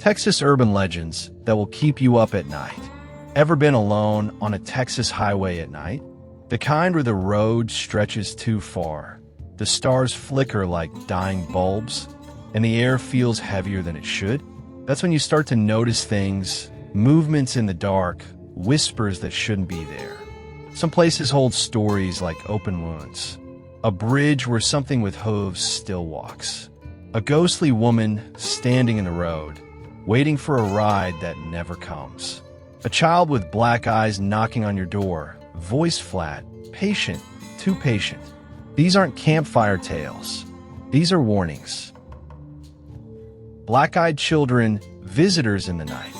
Texas urban legends that will keep you up at night. Ever been alone on a Texas highway at night? The kind where the road stretches too far, the stars flicker like dying bulbs, and the air feels heavier than it should? That's when you start to notice things, movements in the dark, whispers that shouldn't be there. Some places hold stories like open wounds, a bridge where something with hooves still walks, a ghostly woman standing in the road, waiting for a ride that never comes, a child with black eyes knocking on your door, voice flat, patient, too patient. These aren't campfire tales. These are warnings. Black-eyed children, visitors in the night,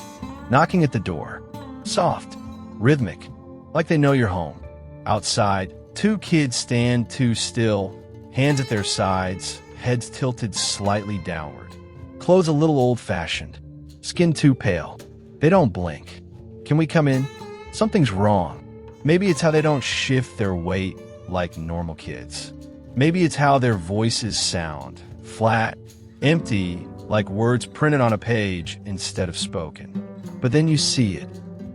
knocking at the door, soft, rhythmic, like they know you're home. Outside, two kids stand too still, hands at their sides, heads tilted slightly downward. Clothes a little old-fashioned, skin too pale. They don't blink. Can we come in? Something's wrong. Maybe it's how they don't shift their weight like normal kids. Maybe it's how their voices sound, flat, empty, like words printed on a page instead of spoken. But then you see it.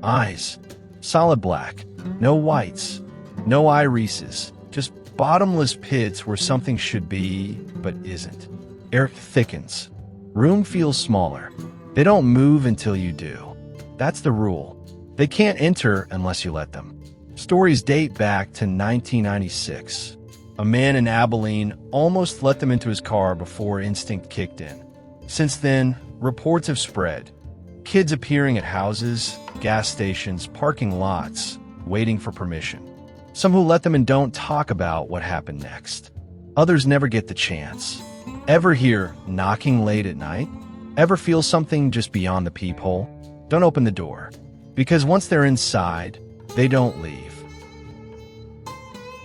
Eyes. Solid black. No whites. No irises. Just bottomless pits where something should be, but isn't. Air thickens. Room feels smaller. They don't move until you do. That's the rule. They can't enter unless you let them. Stories date back to 1996. A man in Abilene almost let them into his car before instinct kicked in. Since then, reports have spread. Kids appearing at houses, gas stations, parking lots, waiting for permission. Some who let them in don't talk about what happened next. Others never get the chance. Ever hear knocking late at night? Ever feel something just beyond the peephole? Don't open the door, because once they're inside, they don't leave.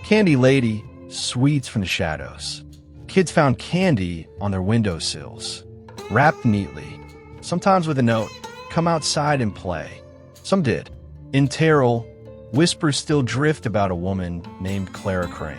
Candy Lady, sweets from the shadows. Kids found candy on their windowsills, wrapped neatly, sometimes with a note, "Come outside and play." Some did. In Terrell, whispers still drift about a woman named Clara Crane.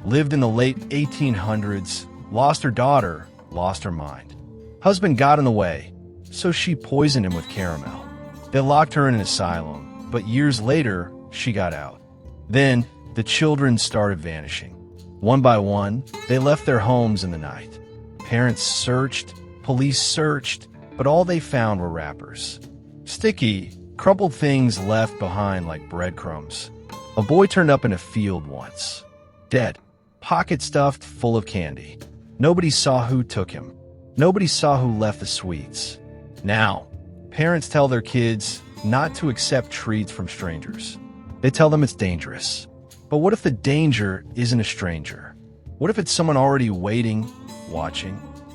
Lived in the late 1800s, lost her daughter, lost her mind. Husband got in the way, so she poisoned him with caramel. They locked her in an asylum, but years later, she got out. Then, the children started vanishing. One by one, they left their homes in the night. Parents searched, police searched, but all they found were wrappers. Sticky, crumpled things left behind like breadcrumbs. A boy turned up in a field once. Dead. Pocket stuffed full of candy. Nobody saw who took him. Nobody saw who left the sweets. Now, parents tell their kids not to accept treats from strangers. They tell them it's dangerous. But what if the danger isn't a stranger? What if it's someone already waiting, watching?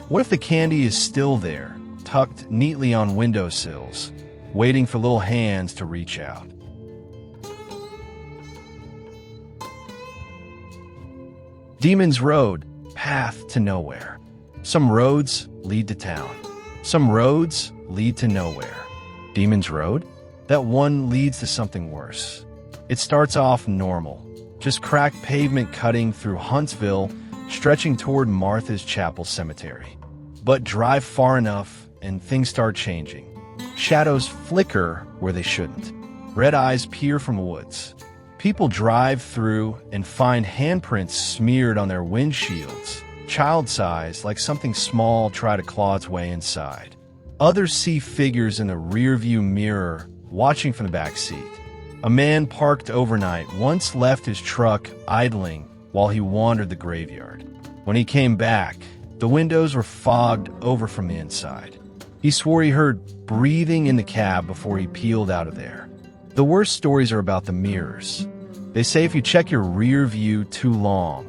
What if the candy is still there, tucked neatly on windowsills, waiting for little hands to reach out? Demon's Road, path to nowhere. Some roads lead to town. Some roads lead to nowhere. Demon's Road? That one leads to something worse. It starts off normal. Just cracked pavement cutting through Huntsville, stretching toward Martha's Chapel Cemetery. But drive far enough, and things start changing. Shadows flicker where they shouldn't. Red eyes peer from woods. People drive through and find handprints smeared on their windshields, child-sized, like something small try to claw its way inside. Others see figures in the rearview mirror, watching from the back seat. A man parked overnight once left his truck idling while he wandered the graveyard. When he came back, the windows were fogged over from the inside. He swore he heard breathing in the cab before he peeled out of there. The worst stories are about the mirrors. They say if you check your rear view too long,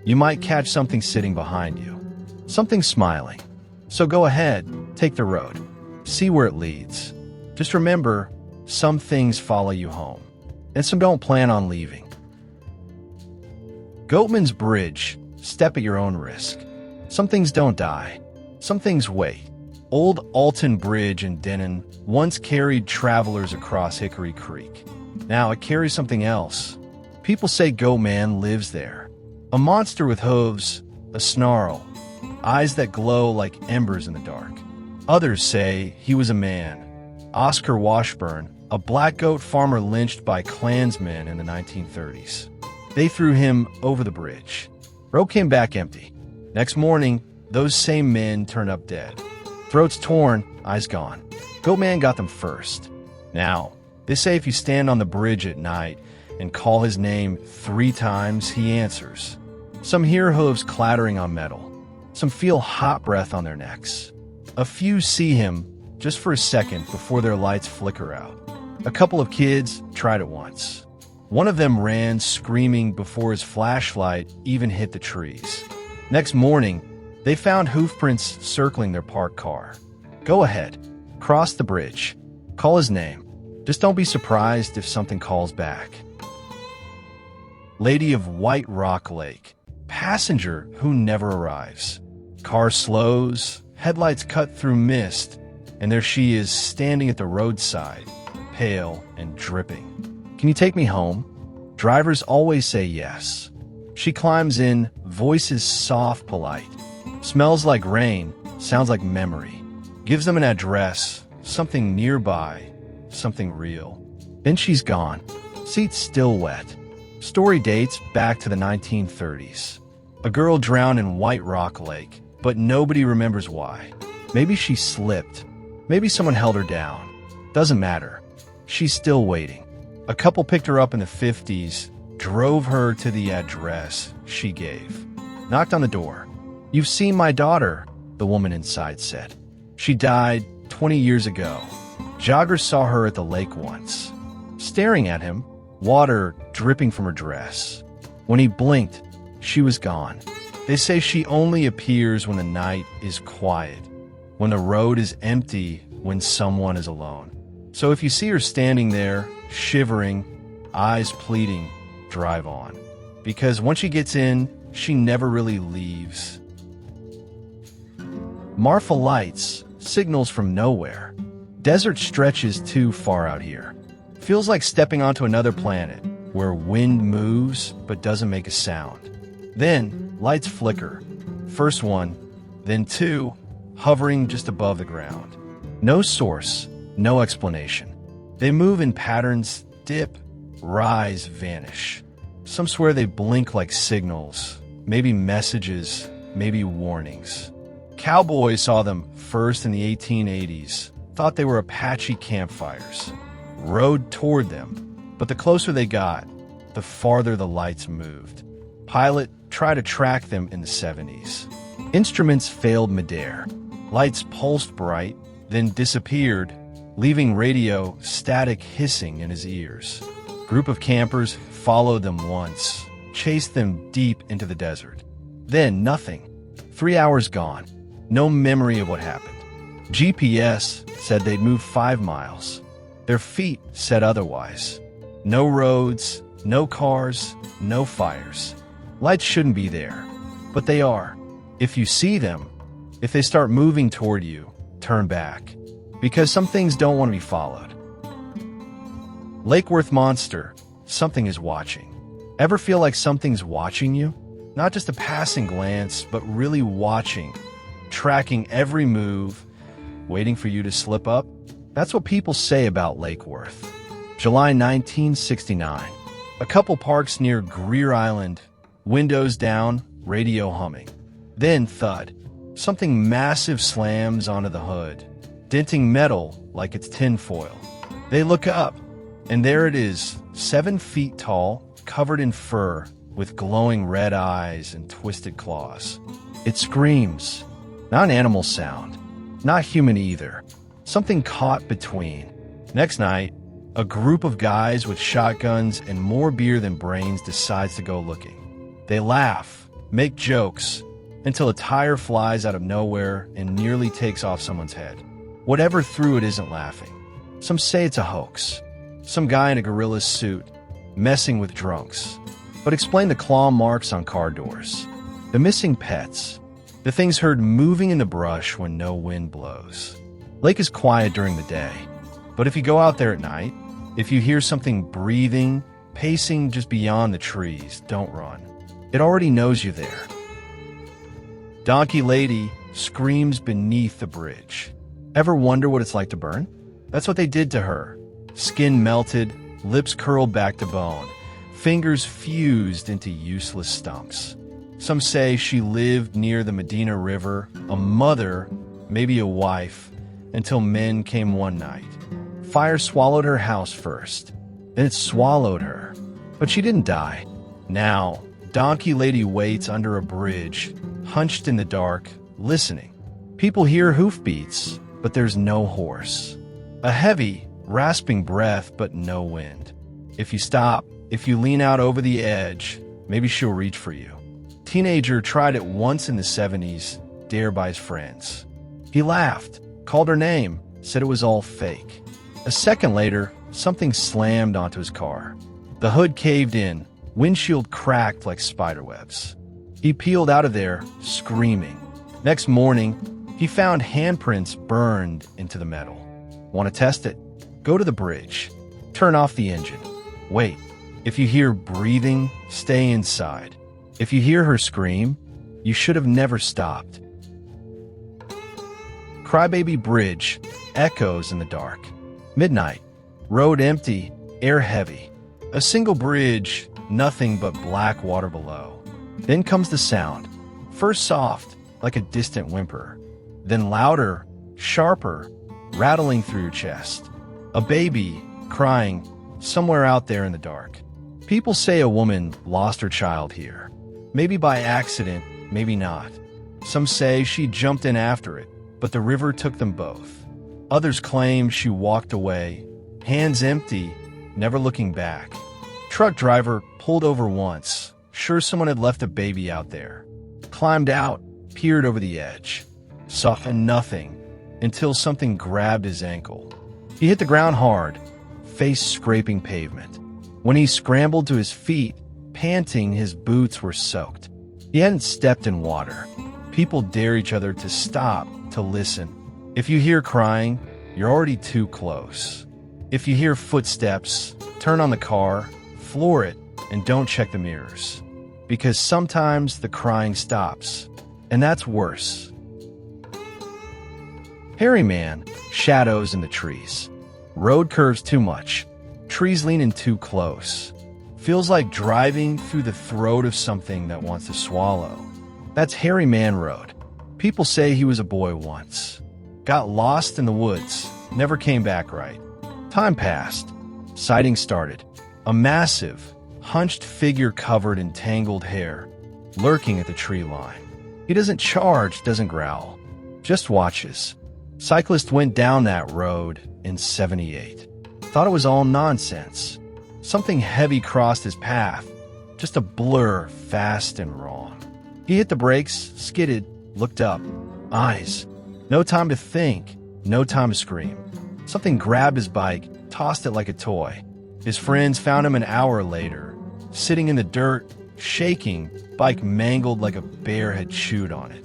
you might catch something sitting behind you. Something smiling. So go ahead, take the road. See where it leads. Just remember, some things follow you home, and some don't plan on leaving. Goatman's Bridge. Step at your own risk. Some things don't die. Some things wait. Old Alton Bridge in Denon once carried travelers across Hickory Creek. Now it carries something else. People say Goatman lives there. A monster with hooves, a snarl, eyes that glow like embers in the dark. Others say he was a man, Oscar Washburn, a black goat farmer lynched by Klansmen in the 1930s. They threw him over the bridge. Road came back empty. Next morning, those same men turned up dead. Throats torn, eyes gone. Goatman got them first. Now, they say if you stand on the bridge at night and call his name 3 times, he answers. Some hear hooves clattering on metal. Some feel hot breath on their necks. A few see him just for a second before their lights flicker out. A couple of kids tried it once. One of them ran screaming before his flashlight even hit the trees. Next morning, they found hoofprints circling their parked car. Go ahead, cross the bridge, call his name. Just don't be surprised if something calls back. Lady of White Rock Lake. Passenger who never arrives. Car slows, headlights cut through mist, and there she is standing at the roadside, pale and dripping. Can you take me home? Drivers always say yes. She climbs in, voice is soft, polite. Smells like rain, sounds like memory. Gives them an address, something nearby, something real. Then she's gone. Seats still wet. Story dates back to the 1930s. A girl drowned in White Rock Lake, but nobody remembers why. Maybe she slipped. Maybe someone held her down. Doesn't matter. She's still waiting. A couple picked her up in the 50s, drove her to the address she gave. Knocked on the door. "You've seen my daughter," the woman inside said. "She died 20 years ago. Joggers saw her at the lake once." Staring at him, water dripping from her dress. When he blinked, she was gone. They say she only appears when the night is quiet, when the road is empty, when someone is alone. So if you see her standing there, shivering, eyes pleading, drive on. Because once she gets in, she never really leaves. Marfa Lights, signals from nowhere. Desert stretches too far out here. Feels like stepping onto another planet, where wind moves but doesn't make a sound. Then, lights flicker. First one, then 2, hovering just above the ground. No source, no explanation. They move in patterns, dip, rise, vanish. Some swear they blink like signals, maybe messages, maybe warnings. Cowboys saw them first in the 1880s, thought they were Apache campfires, rode toward them, but the closer they got, the farther the lights moved. Pilot tried to track them in the 70s. Instruments failed midair. Lights pulsed bright, then disappeared, leaving radio static hissing in his ears. Group of campers followed them once, chased them deep into the desert. Then nothing. 3 hours gone. No memory of what happened. GPS said they'd moved 5 miles. Their feet said otherwise. No roads, no cars, no fires. Lights shouldn't be there, but they are. If you see them, if they start moving toward you, turn back. Because some things don't want to be followed. Lake Worth Monster, something is watching. Ever feel like something's watching you? Not just a passing glance, but really watching, tracking every move, waiting for you to slip up? That's what people say about Lake Worth. July 1969. A couple parks near Greer Island, windows down, radio humming. Then thud. Something massive slams onto the hood, denting metal like it's tinfoil. They look up, and there it is, 7 feet tall, covered in fur, with glowing red eyes and twisted claws. It screams. Not an animal sound. Not human either. Something caught between. Next night, a group of guys with shotguns and more beer than brains decides to go looking. They laugh, make jokes, until a tire flies out of nowhere and nearly takes off someone's head. Whatever threw it isn't laughing. Some say it's a hoax. Some guy in a gorilla suit, messing with drunks. But explain the claw marks on car doors. The missing pets. The things heard moving in the brush when no wind blows. Lake is quiet during the day. But if you go out there at night, if you hear something breathing, pacing just beyond the trees, don't run. It already knows you're there. Donkey Lady screams beneath the bridge. Ever wonder what it's like to burn? That's what they did to her. Skin melted, lips curled back to bone, fingers fused into useless stumps. Some say she lived near the Medina River, a mother, maybe a wife, until men came one night. Fire swallowed her house first, then it swallowed her. But she didn't die. Now, Donkey Lady waits under a bridge, hunched in the dark, listening. People hear hoofbeats, but there's no horse. A heavy, rasping breath, but no wind. If you stop, if you lean out over the edge, maybe she'll reach for you. Teenager tried it once in the 70s, dared by his friends. He laughed, called her name, said it was all fake. A second later, something slammed onto his car. The hood caved in, windshield cracked like spiderwebs. He peeled out of there, screaming. Next morning, he found handprints burned into the metal. Want to test it? Go to the bridge. Turn off the engine. Wait. If you hear breathing, stay inside. If you hear her scream, you should have never stopped. Crybaby Bridge echoes in the dark. Midnight. Road empty, air heavy. A single bridge, nothing but black water below. Then comes the sound. First soft, like a distant whimper. Then louder, sharper, rattling through your chest. A baby, crying, somewhere out there in the dark. People say a woman lost her child here. Maybe by accident, maybe not. Some say she jumped in after it, but the river took them both. Others claim she walked away, hands empty, never looking back. Truck driver pulled over once, sure someone had left a baby out there. Climbed out, peered over the edge. Saw nothing until something grabbed his ankle. He hit the ground hard, face scraping pavement. When he scrambled to his feet, panting, his boots were soaked. He hadn't stepped in water. People dare each other to stop, to listen. If you hear crying, you're already too close. If you hear footsteps, turn on the car, floor it, and don't check the mirrors. Because sometimes the crying stops, and that's worse. Hairy man, shadows in the trees. Road curves too much. Trees leaning too close. Feels like driving through the throat of something that wants to swallow. That's Hairy Man Road. People say he was a boy once. Got lost in the woods, never came back right. Time passed. Sightings started. A massive, hunched figure covered in tangled hair, lurking at the tree line. He doesn't charge, doesn't growl, just watches. Cyclist went down that road in '78. Thought it was all nonsense. Something heavy crossed his path, just a blur, fast and wrong. He hit the brakes, skidded, looked up. Eyes. No time to think, no time to scream. Something grabbed his bike, tossed it like a toy. His friends found him an hour later, sitting in the dirt, shaking, bike mangled like a bear had chewed on it.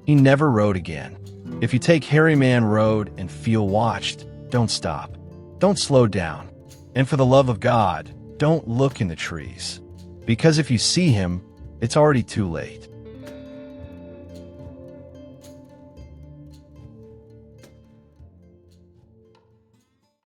He never rode again. If you take Hairy Man Road and feel watched, don't stop. Don't slow down. And for the love of God, don't look in the trees. Because if you see him, it's already too late.